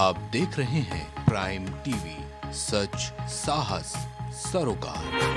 आप देख रहे हैं प्राइम टीवी, सच साहस सरोकार।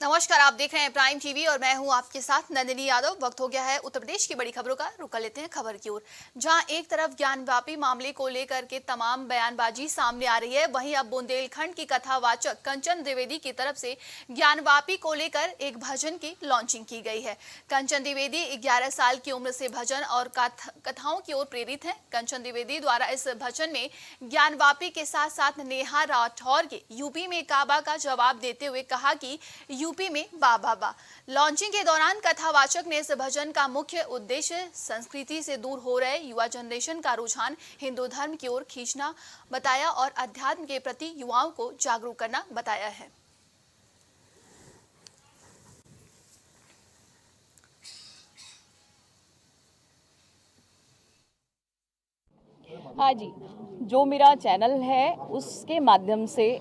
नमस्कार, आप देख रहे हैं प्राइम टीवी और मैं हूं आपके साथ नंदिनी यादव। वक्त हो गया है उत्तर प्रदेश की बड़ी खबरों का। रुक लेते हैं खबर की ओर, जहां एक तरफ ज्ञानव्यापी मामले को लेकर के तमाम बयानबाजी सामने आ रही है, वहीं अब बुंदेलखंड की कथावाचक कंचन द्विवेदी की तरफ से ज्ञानव्यापी को लेकर एक भजन की लॉन्चिंग की गई है। कंचन द्विवेदी 11 साल की उम्र से भजन और कथाओं की ओर प्रेरित है। कंचन द्विवेदी द्वारा इस भजन में ज्ञानव्यापी के साथ साथ नेहा राठौर के यूपी में काबा का जवाब देते हुए कहा कि यूपी में बा बा बा। लॉन्चिंग के दौरान कथावाचक ने इस भजन का मुख्य उद्देश्य संस्कृति से दूर हो रहे युवा जनरेशन का रुझान हिंदू धर्म की ओर खींचना बताया और अध्यात्म के प्रति युवाओं को जागरूक करना बताया है। हाँ जी, जो मेरा चैनल है उसके माध्यम से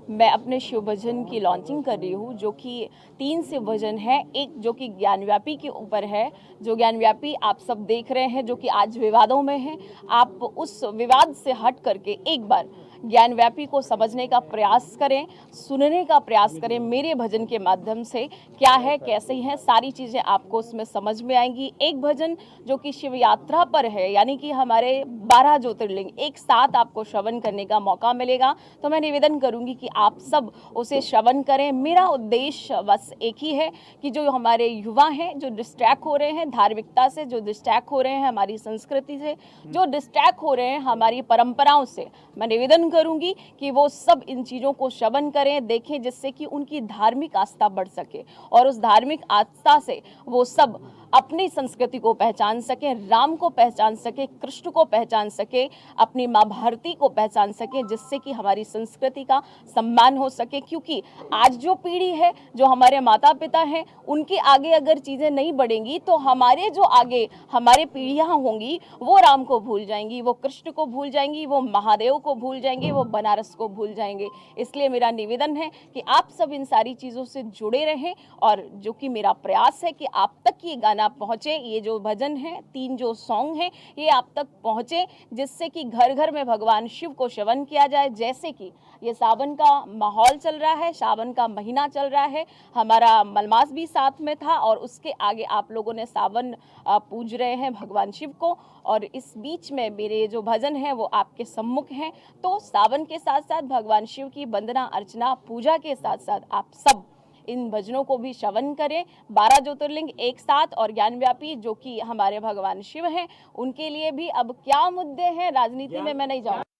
मैं अपने शिव भजन की लॉन्चिंग कर रही हूँ, जो कि 3 शिव भजन है। एक जो कि ज्ञानव्यापी के ऊपर है, जो ज्ञानव्यापी आप सब देख रहे हैं, जो कि आज विवादों में है। आप उस विवाद से हट करके एक बार ज्ञानव्यापी को समझने का प्रयास करें, सुनने का प्रयास करें। मेरे भजन के माध्यम से क्या है, कैसे हैं, सारी चीज़ें आपको उसमें समझ में आएंगी। एक भजन जो कि शिव यात्रा पर है, यानी कि हमारे 12 ज्योतिर्लिंग एक साथ आपको श्रवण करने का मौका मिलेगा, तो मैं निवेदन करूंगी कि आप सब उसे श्रवण करें। मेरा उद्देश्य बस एक ही है कि जो हमारे युवा हैं, जो डिस्ट्रैक्ट हो रहे हैं धार्मिकता से, जो डिस्ट्रैक्ट हो रहे हैं हमारी संस्कृति से, जो डिस्ट्रैक्ट हो रहे हैं हमारी परंपराओं से, मैं निवेदन करूंगी कि वो सब इन चीज़ों को श्रवण करें, देखें, जिससे कि उनकी धार्मिक आस्था बढ़ सके और उस धार्मिक आस्था से वो सब अपनी संस्कृति को पहचान सके, राम को पहचान सके, कृष्ण को पहचान सके, अपनी माँ भारती को पहचान सके, जिससे कि हमारी संस्कृति का सम्मान हो सके। क्योंकि आज जो पीढ़ी है, जो हमारे माता पिता हैं, उनके आगे अगर चीज़ें नहीं बढ़ेंगी तो हमारे जो आगे हमारे पीढ़ियाँ होंगी वो राम को भूल जाएंगी, वो कृष्ण को भूल जाएंगी, वो महादेव को भूल जाएंगे, वो बनारस को भूल जाएंगे। इसलिए मेरा निवेदन है कि आप सब इन सारी चीज़ों से जुड़े रहें और जो कि मेरा प्रयास है कि आप तक ये गाना पहुँचे, ये जो भजन है, 3 जो सॉन्ग हैं, ये आप तक पहुँचे, जिससे कि घर घर में भगवान शिव को श्रवण किया जाए। जैसे कि ये सावन का माहौल चल रहा है, सावन का महीना चल रहा है, हमारा मलमास भी साथ में था और उसके आगे आप लोगों ने सावन पूज रहे हैं भगवान शिव को, और इस बीच में मेरे जो भजन हैं वो आपके सम्मुख हैं। तो सावन के साथ साथ भगवान शिव की वंदना अर्चना पूजा के साथ साथ आप सब इन भजनों को भी श्रवण करें। 12 ज्योतिर्लिंग एक साथ और ज्ञानव्यापी जो कि हमारे भगवान शिव हैं, उनके लिए भी अब क्या मुद्दे हैं राजनीति में मैं नहीं जाऊँगी।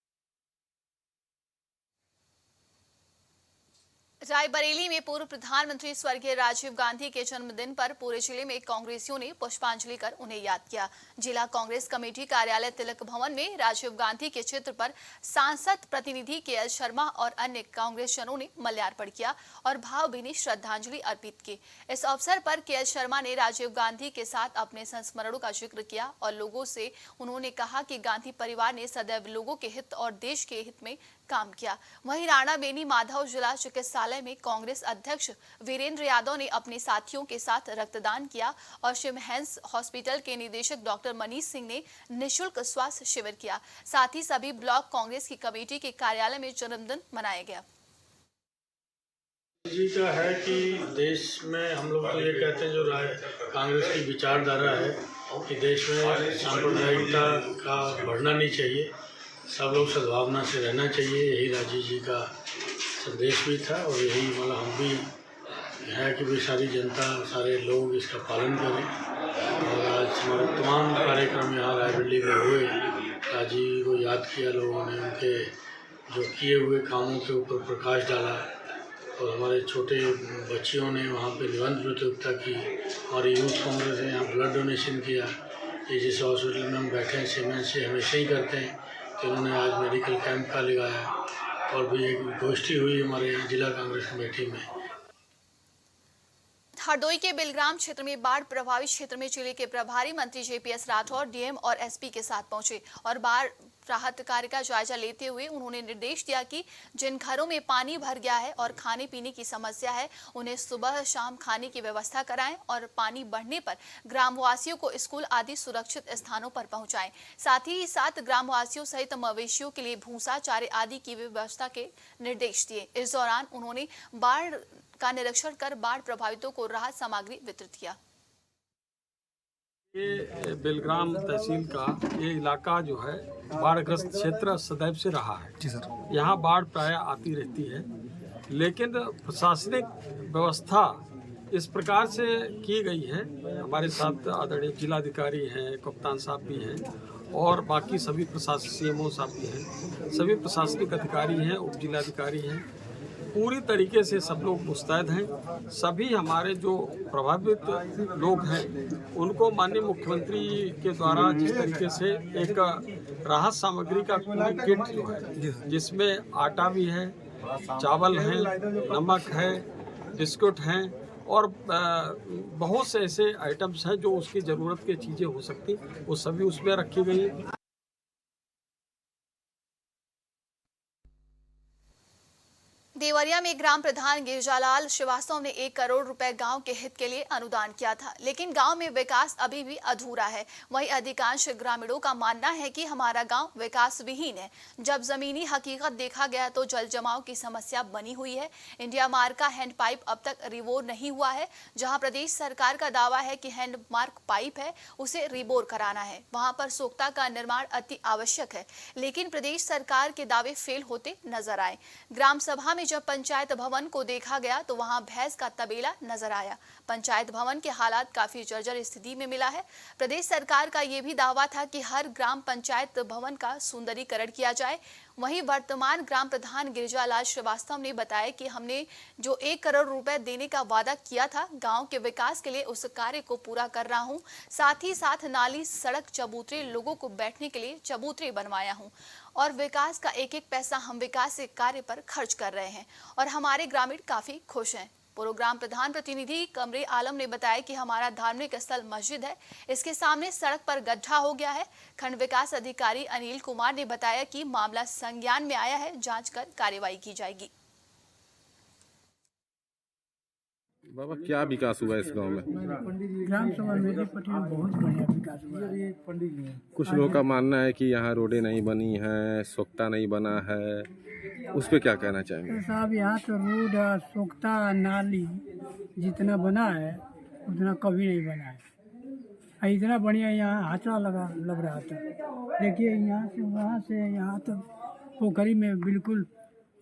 रायबरेली में पूर्व प्रधानमंत्री स्वर्गीय राजीव गांधी के जन्मदिन पर पूरे जिले में कांग्रेसियों ने पुष्पांजलि कर उन्हें याद किया। जिला कांग्रेस कमेटी कार्यालय तिलक भवन में राजीव गांधी के चित्र पर सांसद प्रतिनिधि के.एल. शर्मा और अन्य कांग्रेसजनों ने माल्यार्पण किया और भावभीनी श्रद्धांजलि अर्पित की। इस अवसर पर के.एल. शर्मा ने राजीव गांधी के साथ अपने संस्मरणों का जिक्र किया और लोगों से उन्होंने कहा कि गांधी परिवार ने सदैव लोगों के हित और देश के हित में काम किया। वहीं राणा बेनी माधव जिला चिकित्सालय में कांग्रेस अध्यक्ष वीरेंद्र यादव ने अपने साथियों के साथ रक्तदान किया और शिवहंस हॉस्पिटल के निदेशक डॉक्टर मनीष सिंह ने निःशुल्क स्वास्थ्य शिविर किया। साथ ही सभी ब्लॉक कांग्रेस की कमेटी के कार्यालय में जन्मदिन मनाया गया। जी का है कि देश में हम लोग तो ये कहते हैं, जो कांग्रेस की विचारधारा है कि देश में सांप्रदायिकता का बढ़ना नहीं चाहिए, सब लोग सद्भावना से रहना चाहिए। यही राजीव जी का संदेश भी था और यही मतलब हम भी है कि भी सारी जनता, सारे लोग इसका पालन करें। और आज हमारे तमाम कार्यक्रम यहाँ रायबरेली में हुए, राजीव को याद किया लोगों ने, उनके जो किए हुए कामों के ऊपर प्रकाश डाला और हमारे छोटे बच्चियों ने वहाँ पे निबंध प्रतियोगिता की। हमारी यूथ कांग्रेस ने यहाँ ब्लड डोनेशन किया। ये जिस हॉस्पिटल में हम बैठे हैं सीमेंट से हमेशा ही करते हैं, तो उन्होंने आज मेडिकल कैंप का लगाया और भी एक गोष्ठी हुई हमारे यहाँ जिला कांग्रेस कमेटी में। हरदोई के बिलग्राम क्षेत्र में बाढ़ प्रभावित क्षेत्र में जिले के प्रभारी मंत्री जेपीएस राठौर डीएम और एसपी के साथ पहुंचे और बाढ़ राहत कार्य का जायजा लेते हुए उन्होंने निर्देश दिया कि जिन घरों में पानी भर गया है और खाने पीने की समस्या है उन्हें सुबह शाम खाने की व्यवस्था कराएं और पानी बढ़ने पर ग्रामवासियों को स्कूल आदि सुरक्षित स्थानों पर पहुंचाएं। साथ ही साथ ग्रामवासियों सहित मवेशियों के लिए भूसा चारे आदि की व्यवस्था के निर्देश दिए। इस दौरान उन्होंने बाढ़ का निरीक्षण कर बाढ़ प्रभावितों को राहत सामग्री वितरित किया। ये बेलग्राम तहसील का ये इलाका जो है बाढ़ग्रस्त क्षेत्र सदैव से रहा है। जी सर। यहाँ बाढ़ प्राय आती रहती है, लेकिन प्रशासनिक व्यवस्था इस प्रकार से की गई है। हमारे साथ आदरणीय जिलाधिकारी हैं, कप्तान साहब भी हैं और बाकी सभी प्रशासन सीएमओ साहब भी हैं, सभी प्रशासनिक अधिकारी हैं, उप जिलाधिकारी हैं। पूरी तरीके से सब लोग मुस्तैद हैं। सभी हमारे जो प्रभावित लोग हैं उनको माननीय मुख्यमंत्री के द्वारा जिस तरीके से एक राहत सामग्री का किट जो है, जिसमें आटा भी है, चावल है, नमक है, बिस्कुट हैं और बहुत से ऐसे आइटम्स हैं जो उसकी ज़रूरत की चीज़ें हो सकती, वो सभी उसमें रखी गई हैं। देवरिया में ग्राम प्रधान गिरिजालाल श्रीवास्तव ने 1 करोड़ रुपए गांव के हित के लिए अनुदान किया था, लेकिन गांव में विकास अभी भी अधूरा है। वहीं अधिकांश ग्रामीणों का मानना है कि हमारा गांव विकास विहीन है। जब जमीनी हकीकत देखा गया तो जल जमाव की समस्या बनी हुई है। इंडिया मार्ग का हैंडपाइप अब तक रिबोर नहीं हुआ है। जहां प्रदेश सरकार का दावा है कि हैंडमार्क पाइप है उसे रिबोर कराना है, वहां पर सोख्ता का निर्माण अति आवश्यक है, लेकिन प्रदेश सरकार के दावे फेल होते नजर आए। ग्राम सभा में जब पंचायत भवन को देखा गया तो वहां भैंस का तबेला नजर आया। पंचायत भवन के हालात काफी जर्जर स्थिति में मिला है। प्रदेश सरकार का यह भी दावा था कि हर ग्राम पंचायत भवन का सुंदरीकरण किया जाए। वहीं वर्तमान ग्राम प्रधान गिरिजालाल श्रीवास्तव ने बताया कि हमने जो 1 करोड़ रुपए देने का वादा किया था गांव के विकास के लिए, उस कार्य को पूरा कर रहा हूं। साथ ही साथ नाली, सड़क, चबूतरे, लोगों को बैठने के लिए चबूतरे बनवाया हूं और विकास का एक एक पैसा हम विकास के कार्य पर खर्च कर रहे हैं और हमारे ग्रामीण काफी खुश हैं। पूर्व ग्राम प्रधान प्रतिनिधि कमरे आलम ने बताया कि हमारा धार्मिक स्थल मस्जिद है, इसके सामने सड़क पर गड्ढा हो गया है। खंड विकास अधिकारी अनिल कुमार ने बताया कि मामला संज्ञान में आया है, जांच कर कार्रवाई की जाएगी। बाबा, क्या विकास हुआ इस गांव में? ग्राम सभा मेरी पट्टी में बहुत बढ़िया विकास हुआ। कुछ लोगों का मानना है कि यहाँ रोडें नहीं बनी है, सोख्ता नहीं बना है, उस पर क्या कहना चाहेंगे? साहब, यहाँ तो रोड, सोख्ता, नाली जितना बना है उतना कभी नहीं बना है। इतना बढ़िया यहाँ हाथड़ा लग रहा था। देखिए, यहाँ से वहाँ से यहाँ तक पोखरी में बिल्कुल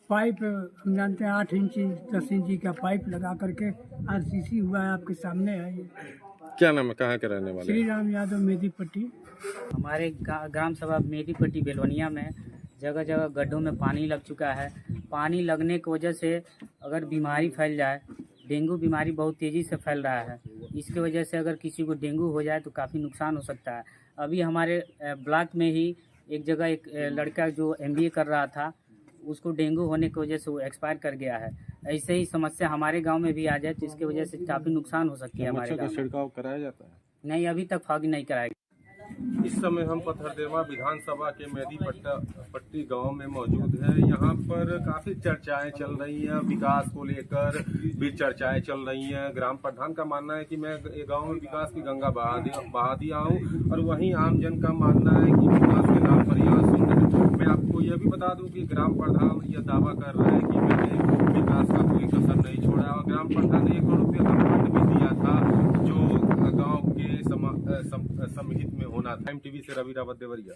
पाइप, हम जानते हैं 8 इंची 10 इंची का पाइप लगा करके आरसीसी हुआ है, आपके सामने है। ये क्या नाम है, कहाँ के रहने वाले? श्री राम यादव, मेदीपट्टी। हमारे ग्राम सभा मेदीपट्टी बेलवनिया में जगह जगह गड्ढों में पानी लग चुका है। पानी लगने की वजह से अगर बीमारी फैल जाए, डेंगू बीमारी बहुत तेज़ी से फैल रहा है। इसकी वजह से अगर किसी को डेंगू हो जाए तो काफ़ी नुकसान हो सकता है। अभी हमारे ब्लॉक में ही एक जगह एक लड़का जो MBA कर रहा था, उसको डेंगू होने की वजह से वो एक्सपायर कर गया है। ऐसे ही समस्या हमारे गांव में भी आ जाए तो इसकी वजह से काफ़ी नुकसान हो सकती है हमारे गांव में। छिड़काव कराया जाता है? नहीं, अभी तक फॉग नहीं कराया। इस समय हम पथरदेवा विधानसभा के मेदीपट्टी गांव में मौजूद है। यहाँ पर काफी चर्चाएं चल रही हैं, विकास को लेकर भी चर्चाएं चल रही हैं। ग्राम प्रधान का मानना है कि मैं गांव में विकास की गंगा बहा दिया हूँ और वहीं आमजन का मानना है कि विकास के नाम पर यहाँ सुंदर। मैं आपको यह भी बता दूं कि ग्राम प्रधान यह दावा कर रहे हैं कि मैंने विकास का कोई कसर नहीं छोड़ा और ग्राम प्रधान ने 1 करोड़ रुपये का फंड भी दिया था जो गांव के समहित में होना था। MTV से रवि रावत, देवरिया।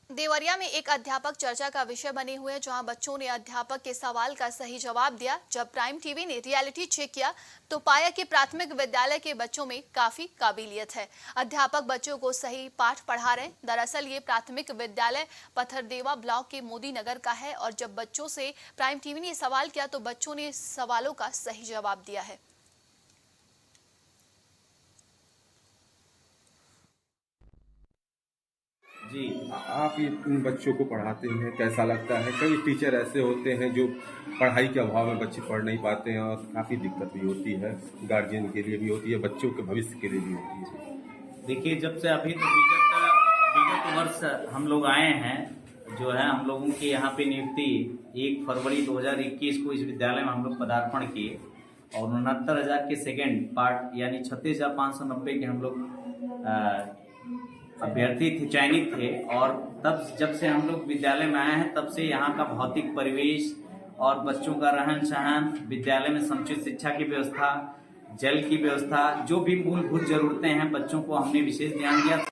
देवरिया में एक अध्यापक चर्चा का विषय बने हुए हैं, जहां बच्चों ने अध्यापक के सवाल का सही जवाब दिया। जब प्राइम टीवी ने रियलिटी चेक किया तो पाया कि प्राथमिक विद्यालय के बच्चों में काफी काबिलियत है। अध्यापक बच्चों को सही पाठ पढ़ा रहे हैं। दरअसल ये प्राथमिक विद्यालय पथरदेवा ब्लॉक के मोदी नगर का है और जब बच्चों से प्राइम टीवी ने सवाल किया तो बच्चों ने सवालों का सही जवाब दिया है। जी, आप ये इन बच्चों को पढ़ाते हैं, कैसा लगता है? कई टीचर ऐसे होते हैं जो पढ़ाई के अभाव में बच्चे पढ़ नहीं पाते हैं और काफ़ी दिक्कत भी होती है, गार्जियन के लिए भी होती है, बच्चों के भविष्य के लिए भी होती है। देखिए, जब से अभी तो विगत वर्ष हम लोग आए हैं, जो है हम लोगों की यहाँ पे नियुक्ति 1 फरवरी 2021 को इस विद्यालय में हम लोग पदार्पण किए और 69,000 के सेकेंड पार्ट यानी 36,590 के हम लोग अभ्यर्थी थे, चयनित थे। और तब जब से हम लोग विद्यालय में आए हैं तब से यहाँ का भौतिक परिवेश और बच्चों का रहन सहन, विद्यालय में समुचित शिक्षा की व्यवस्था, जल की व्यवस्था, जो भी मूलभूत जरूरतें हैं बच्चों को हमने विशेष ध्यान दिया।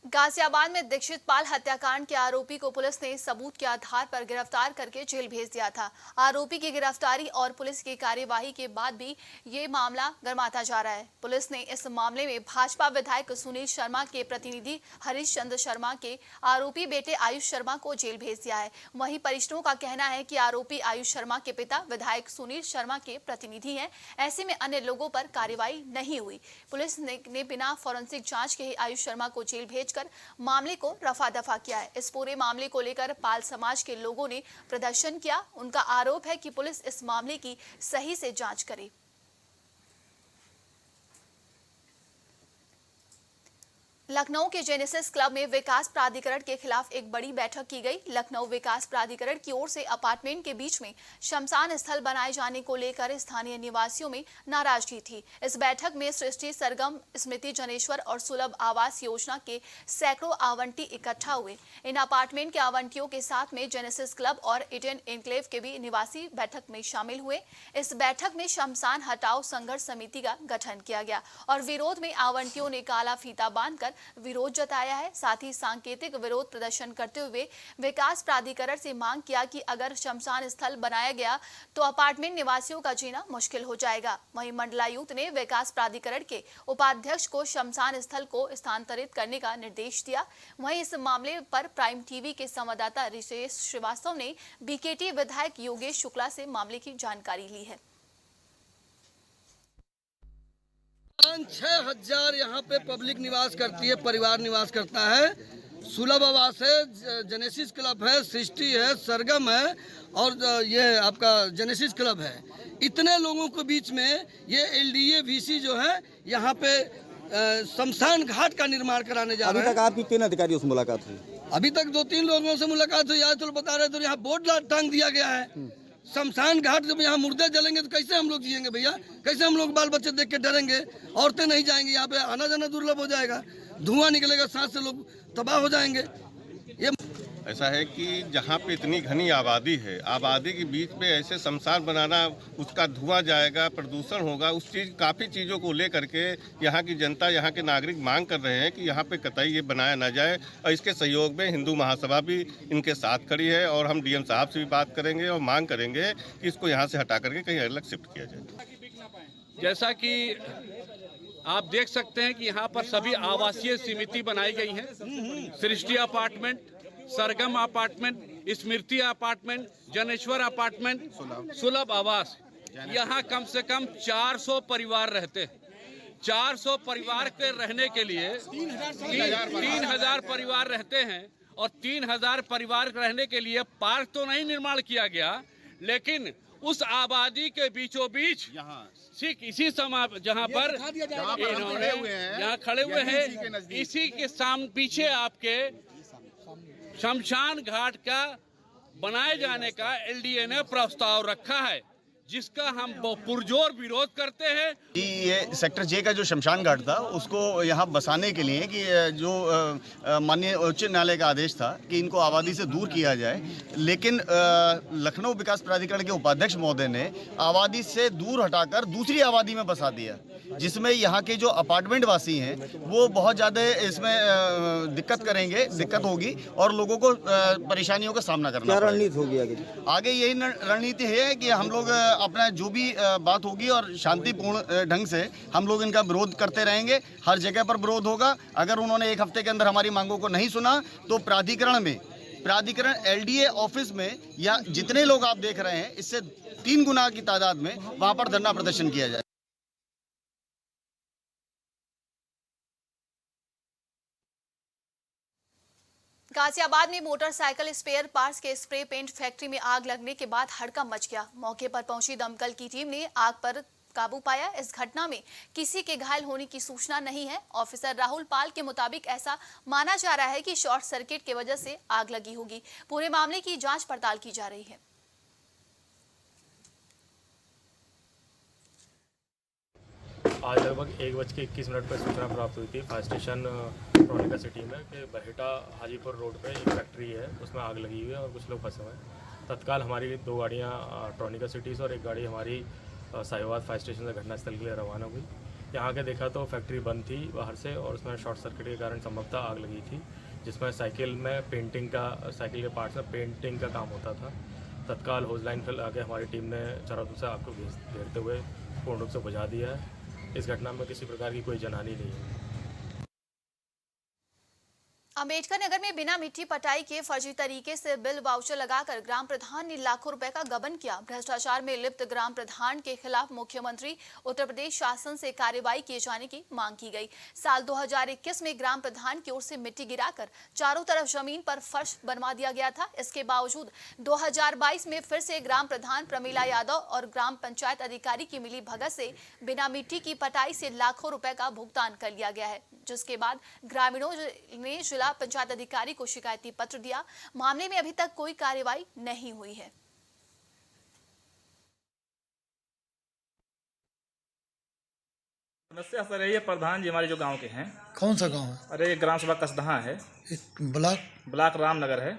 गाजियाबाद में दीक्षित पाल हत्याकांड के आरोपी को पुलिस ने सबूत के आधार पर गिरफ्तार करके जेल भेज दिया था। आरोपी की गिरफ्तारी और पुलिस की कार्यवाही के बाद भी ये मामला गर्माता जा रहा है। पुलिस ने इस मामले में भाजपा विधायक सुनील शर्मा के प्रतिनिधि हरीश चंद्र शर्मा के आरोपी बेटे आयुष शर्मा को जेल भेज दिया है। वहीं परिजनों का कहना है कि आरोपी आयुष शर्मा के पिता विधायक सुनील शर्मा के प्रतिनिधि हैं। ऐसे में अन्य लोगों पर कार्रवाई नहीं हुई। पुलिस ने बिना फॉरेंसिक जांच के ही आयुष शर्मा को जेल भेजकर मामले को रफा दफा किया है। इस पूरे मामले को लेकर पाल समाज के लोगों ने प्रदर्शन किया। उनका आरोप है कि पुलिस इस मामले की सही से जांच करे। लखनऊ के जेनेसिस क्लब में विकास प्राधिकरण के खिलाफ एक बड़ी बैठक की गई। लखनऊ विकास प्राधिकरण की ओर से अपार्टमेंट के बीच में शमशान स्थल बनाए जाने को लेकर स्थानीय निवासियों में नाराजगी थी। इस बैठक में सृष्टि, सरगम, स्मृति जनेश्वर और सुलभ आवास योजना के सैकड़ों आवंटी इकट्ठा हुए। इन अपार्टमेंट के आवंटियों के साथ में जेनेसिस क्लब और इडेन एन्क्लेव के भी निवासी बैठक में शामिल हुए। इस बैठक में शमशान हटाओ संघर्ष समिति का गठन किया गया और विरोध में आवंटियों ने काला फीता बांधकर विरोध जताया है। साथ ही सांकेतिक विरोध प्रदर्शन करते हुए विकास प्राधिकरण से मांग किया कि अगर शमशान स्थल बनाया गया तो अपार्टमेंट निवासियों का जीना मुश्किल हो जाएगा। वहीं मंडलायुक्त ने विकास प्राधिकरण के उपाध्यक्ष को शमशान स्थल को स्थानांतरित करने का निर्देश दिया। वहीं इस मामले पर प्राइम टीवी के संवाददाता रितेश श्रीवास्तव ने बीकेटी विधायक योगेश शुक्ला से मामले की जानकारी ली है। 5,000 यहाँ पे पब्लिक निवास करती है, परिवार निवास करता है। सुलभ आवास है, जेनेसिस क्लब है, सृष्टि है, सरगम है और ये आपका जेनेसिस क्लब है। इतने लोगों के बीच में ये एलडीए वीसी जो है यहाँ पे शमशान घाट का निर्माण कराने जा रहे हैं। अभी तक आपकी 3 अधिकारियों से मुलाकात हुई? अभी तक 2-3 लोगों से मुलाकात हुई। आज तो बता रहे तो यहाँ बोर्ड टांग दिया गया है। शमशान घाट जब यहाँ मुर्दे जलेंगे तो कैसे हम लोग जिएंगे भैया? कैसे हम लोग बाल बच्चे देख के डरेंगे? औरतें नहीं जाएंगी, यहाँ पे आना जाना दुर्लभ हो जाएगा, धुआं निकलेगा, सांस से लोग तबाह हो जाएंगे। ये ऐसा है कि जहाँ पे इतनी घनी आबादी है, आबादी के बीच में ऐसे शमशान बनाना, उसका धुआं जाएगा, प्रदूषण होगा, उस चीज़ काफ़ी चीज़ों को लेकर के यहाँ की जनता, यहाँ के नागरिक मांग कर रहे हैं कि यहाँ पे कतई ये बनाया ना जाए। और इसके सहयोग में हिंदू महासभा भी इनके साथ खड़ी है और हम डीएम साहब से भी बात करेंगे और मांग करेंगे कि इसको यहाँ से हटा करके कहीं अलग शिफ्ट किया जाए। जैसा कि आप देख सकते हैं कि यहाँ पर सभी आवासीय समिति बनाई गई है। सृष्टि अपार्टमेंट, सरगम अपार्टमेंट, स्मृति अपार्टमेंट, जनेश्वर अपार्टमेंट, सुलभ आवास। यहाँ कम से कम 400 परिवार रहते हैं। 400 परिवार के रहने के लिए 3,000 परिवार रहते हैं और 3,000 परिवार रहने के लिए पार्क तो नहीं निर्माण किया गया, लेकिन उस आबादी के बीचों बीच ठीक इसी समय जहाँ पर इन्होंने यहाँ खड़े हुए हैं, इसी के पीछे आपके शमशान घाट का बनाए जाने का एलडीए ने प्रस्ताव रखा है, जिसका हम पुरजोर विरोध करते हैं। ये सेक्टर जे का जो शमशान घाट था उसको यहाँ बसाने के लिए कि जो माननीय उच्च न्यायालय का आदेश था कि इनको आबादी से दूर किया जाए, लेकिन लखनऊ विकास प्राधिकरण के उपाध्यक्ष महोदय ने आबादी से दूर हटाकर दूसरी आबादी में बसा दिया, जिसमें यहाँ के जो अपार्टमेंट वासी हैं वो बहुत ज़्यादा इसमें दिक्कत होगी और लोगों को परेशानियों का सामना करना पड़ेगा। क्या रणनीति होगी आगे? यही रणनीति है कि हम लोग अपना जो भी बात होगी और शांतिपूर्ण ढंग से हम लोग इनका विरोध करते रहेंगे। हर जगह पर विरोध होगा। अगर उन्होंने 1 हफ्ते के अंदर हमारी मांगों को नहीं सुना तो प्राधिकरण एलडीए ऑफिस में या जितने लोग आप देख रहे हैं इससे 3 गुना की तादाद में वहां पर धरना प्रदर्शन किया जाए। गाजियाबाद में मोटरसाइकिल स्पेयर पार्ट्स के स्प्रे पेंट फैक्ट्री में आग लगने के बाद हड़कंप मच गया। मौके पर पहुंची दमकल की टीम ने आग पर काबू पाया। इस घटना में किसी के घायल होने की सूचना नहीं है। ऑफिसर राहुल पाल के मुताबिक ऐसा माना जा रहा है कि शॉर्ट सर्किट की वजह से आग लगी होगी। पूरे मामले की जांच पड़ताल की जा रही है। आज लगभग 1:21 पर सूचना प्राप्त हुई थी फायर स्टेशन ट्रॉनिका सिटी में कि बहेटा हाजीपुर रोड पे एक फैक्ट्री है, उसमें आग लगी हुई है और कुछ लोग फंसे हुए हैं। तत्काल हमारी 2 गाड़ियाँ ट्रॉनिका सिटी से और एक गाड़ी हमारी साहिवाल फायर स्टेशन से घटनास्थल के लिए रवाना हुई। यहाँ के देखा तो फैक्ट्री बंद थी बाहर से और उसमें शॉर्ट सर्किट के कारण संभवतः आग लगी थी, जिसमें साइकिल के पार्ट्स में पेंटिंग का काम होता था। तत्काल होज लाइन पर आके हमारी टीम ने चारों तरफ से आग को घेरते हुए पूर्ण रूप से बुझा दिया है। इस घटना में किसी प्रकार की कोई जनहानि नहीं है। अम्बेडकर नगर में बिना मिट्टी पटाई के फर्जी तरीके से बिल वाउचर लगाकर ग्राम प्रधान ने लाखों रुपए का गबन किया। भ्रष्टाचार में लिप्त ग्राम प्रधान के खिलाफ मुख्यमंत्री उत्तर प्रदेश शासन से कार्रवाई किए जाने की मांग की गई। साल 2021 में ग्राम प्रधान की ओर से मिट्टी गिराकर चारों तरफ जमीन पर फर्श बनवा दिया गया था। इसके बावजूद 2022 में फिर से ग्राम प्रधान प्रमीला यादव और ग्राम पंचायत अधिकारी की मिली भगत से बिना मिट्टी की पटाई से लाखों रुपए का भुगतान कर लिया गया है, जिसके बाद ग्रामीणों ने जिला पंचायत अधिकारी को शिकायती पत्र दिया। मामले में अभी तक कोई कार्रवाई नहीं हुई है। समस्या सर ये प्रधान जी हमारे जो गांव के हैं। कौन सा गांव है? अरे ग्राम सभा कसदहा है, ब्लॉक रामनगर है,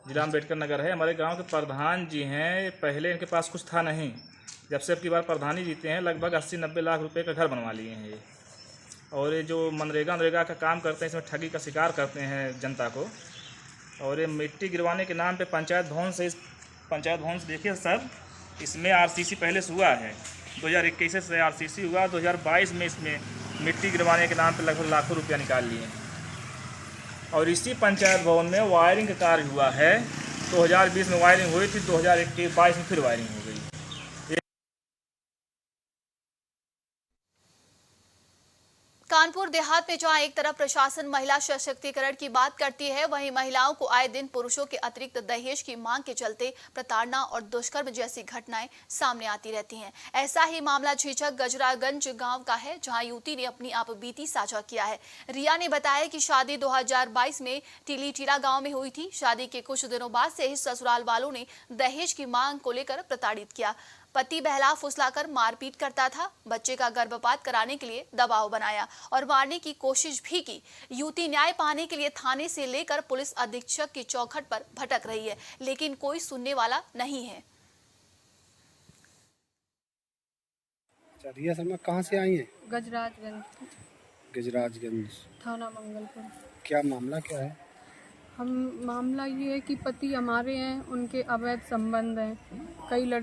जिला अम्बेडकर नगर है। हमारे गांव के प्रधान जी हैं, पहले इनके पास कुछ था नहीं। जब से अब की बार प्रधानी जीते हैं लगभग 80-90 लाख रुपए का घर बनवा लिए हैं ये। और ये जो मनरेगा का काम करते हैं इसमें ठगी का शिकार करते हैं जनता को। और ये मिट्टी गिरवाने के नाम पे पंचायत भवन से देखिए सर, इसमें आरसीसी पहले से हुआ है। 2021 से आरसीसी हुआ, 2022 में इसमें मिट्टी गिरवाने के नाम पे लगभग लाखों रुपया निकाल लिए। और इसी पंचायत भवन में वायरिंग का कार्य हुआ है। 2020 में वायरिंग हुई थी, 2022 में फिर वायरिंग हो गई। कानपुर देहात में जहां एक तरफ प्रशासन महिला सशक्तिकरण की बात करती है, वहीं महिलाओं को आए दिन पुरुषों के अतिरिक्त दहेज की मांग के चलते प्रताड़ना और दुष्कर्म जैसी घटनाएं सामने आती रहती हैं। ऐसा ही मामला झिझक गजरागंज गांव का है, जहां युवती ने अपनी आपबीती साझा किया है। रिया ने बताया कि शादी 2022 में टीला गांव में हुई थी। शादी के कुछ दिनों बाद से ही ससुराल वालों ने दहेज की मांग को लेकर प्रताड़ित किया। पति बहला फुसलाकर मारपीट करता था, बच्चे का गर्भपात कराने के लिए दबाव बनाया और मारने की कोशिश भी की। युवती न्याय पाने के लिए थाने से लेकर पुलिस अधीक्षक की चौखट पर भटक रही है, लेकिन कोई सुनने वाला नहीं है। रिया शर्मा कहाँ से आई हैं? गजराजगंज थाना मंगलपुर। क्या मामला क्या है? मामला ये है कि पति हमारे हैं, उनके अवैध संबंध हैं।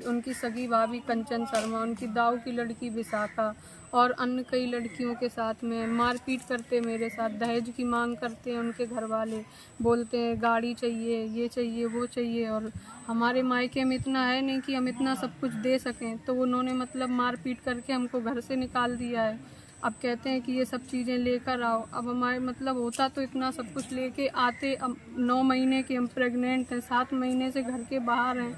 उनकी सगी भाभी कंचन शर्मा, उनकी दाऊ की लड़की विशाखा और अन्य कई लड़कियों के साथ में मारपीट करते मेरे साथ। दहेज की मांग करते हैं उनके घर वाले, बोलते हैं गाड़ी चाहिए, ये चाहिए, वो चाहिए। और हमारे मायके में इतना है नहीं कि हम इतना सब कुछ दे सकें, तो उन्होंने मतलब मारपीट करके हमको घर से निकाल दिया है। अब कहते हैं कि ये सब चीज़ें लेकर आओ। अब हमारे मतलब होता तो इतना सब कुछ लेके आते। अब 9 महीने के हम प्रेग्नेंट हैं, 7 महीने से घर के बाहर हैं,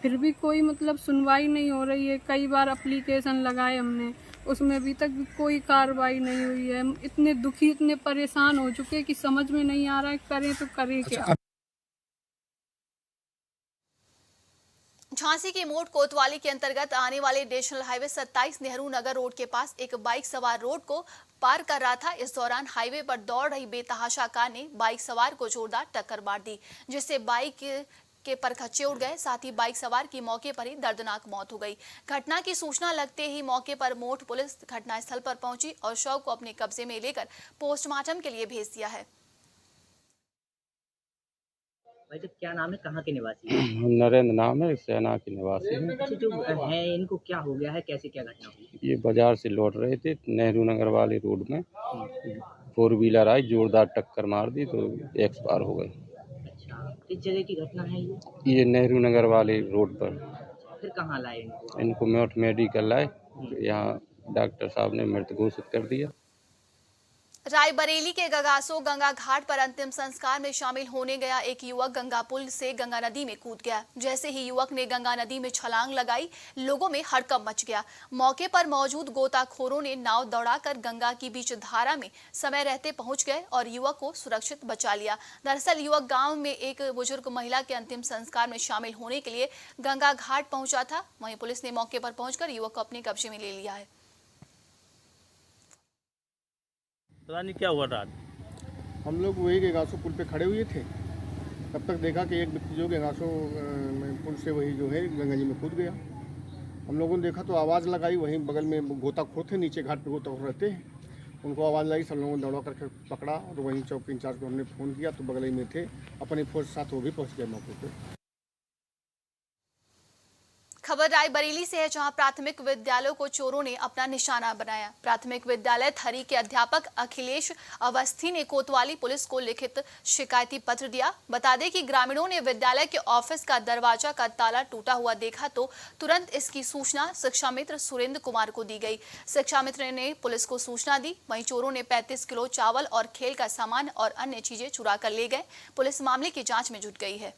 फिर भी कोई मतलब सुनवाई नहीं हो रही है। कई बार एप्लीकेशन लगाए हमने, उसमें अभी तक भी कोई कार्रवाई नहीं हुई है। हम इतने दुखी, इतने परेशान हो चुके कि समझ में नहीं आ रहा है करें तो करें क्या। झांसी के मोट कोतवाली के अंतर्गत आने वाले national highway 27 Nehru Nagar road के पास एक बाइक सवार रोड को पार कर रहा था। इस दौरान हाईवे पर दौड़ रही बेतहाशा कार ने बाइक सवार को जोरदार टक्कर मार दी, जिससे बाइक के परखच्चे उड़ गए। साथ ही बाइक सवार की मौके पर ही दर्दनाक मौत हो गई। घटना की सूचना लगते ही मौके पर मोट पुलिस घटनास्थल पर पहुंची और शव को अपने कब्जे में लेकर पोस्टमार्टम के लिए भेज दिया है। भाई तो क्या नाम है, कहाँ के निवासी हैं? नरेंद्र नाम है, सेना के निवासी हैं। अच्छा, जो है इनको क्या हो गया है, कैसे क्या घटना हुई? ये बाजार से लौट रहे थे, नेहरू नगर वाले रोड में 4 व्हीलर आई, जोरदार टक्कर मार दी तो एक्सपायर हो गए। अच्छा, किस जगह की घटना है ये नेहरू नगर वाले रोड पर। फिर कहाँ लाए इनको मेडिकल लाए, यहाँ डॉक्टर साहब ने मृत घोषित कर दिया। रायबरेली के गगासो गंगा घाट पर अंतिम संस्कार में शामिल होने गया एक युवक गंगा पुल से गंगा नदी में कूद गया। जैसे ही युवक ने गंगा नदी में छलांग लगाई, लोगों में हड़कंप मच गया। मौके पर मौजूद गोताखोरों ने नाव दौड़ाकर गंगा की बीच धारा में समय रहते पहुंच गए और युवक को सुरक्षित बचा लिया। दरअसल युवक गाँव में एक बुजुर्ग महिला के अंतिम संस्कार में शामिल होने के लिए गंगा घाट पहुंचा था। वहीं पुलिस ने मौके पर पहुंचकर युवक को अपने कब्जे में ले लिया है। पता नहीं क्या हुआ रात। हम लोग वही गेगासो पुल पे खड़े हुए थे, तब तक देखा कि एक व्यक्ति जो गेगासो पुल से वही जो है गंगा जी में कूद गया। हम लोगों ने देखा तो आवाज़ लगाई, वहीं बगल में गोताखोर थे, नीचे घाट पे गोताखोर रहते हैं, उनको आवाज़ लगी, सब लोगों ने दौड़ा करके पकड़ा और वहीं चौकी इंचार्ज को हमने फ़ोन किया तो बगल ही में थे, अपनी फोर्स के साथ वो भी पहुँच गए मौके पर। खबर रायबरेली से है, जहां प्राथमिक विद्यालयों को चोरों ने अपना निशाना बनाया। प्राथमिक विद्यालय थरी के अध्यापक अखिलेश अवस्थी ने कोतवाली पुलिस को लिखित शिकायती पत्र दिया। बता दें कि ग्रामीणों ने विद्यालय के ऑफिस का दरवाजा का ताला टूटा हुआ देखा तो तुरंत इसकी सूचना शिक्षा मित्र सुरेंद्र कुमार को दी गई। शिक्षा मित्र ने पुलिस को सूचना दी। वहीं चोरों ने 35 किलो चावल और खेल का सामान और अन्य चीजें चुरा कर ले गए। पुलिस मामले की जाँच में जुट गई है।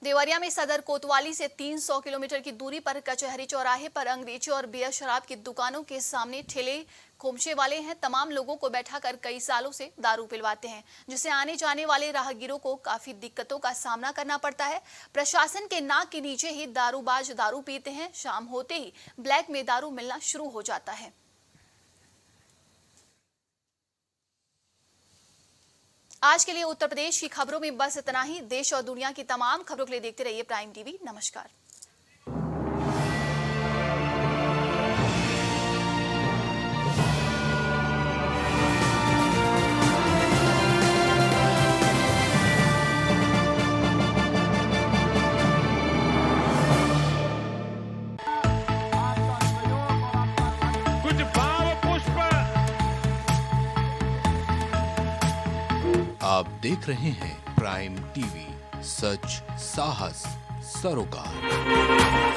देवरिया में सदर कोतवाली से 300 किलोमीटर की दूरी पर कचहरी चौराहे पर अंग्रेजी और बियर शराब की दुकानों के सामने ठेले खोमचे वाले हैं तमाम लोगों को बैठाकर कई सालों से दारू पिलवाते हैं, जिससे आने जाने वाले राहगीरों को काफी दिक्कतों का सामना करना पड़ता है। प्रशासन के नाक के नीचे ही दारूबाज दारू पीते हैं। शाम होते ही ब्लैक में दारू मिलना शुरू हो जाता है। आज के लिए उत्तर प्रदेश की खबरों में बस इतना ही। देश और दुनिया की तमाम खबरों के लिए देखते रहिए प्राइम टीवी। नमस्कार। कुछ भाव पुष्प। आप देख रहे हैं प्राइम टीवी, सच साहस सरोकार।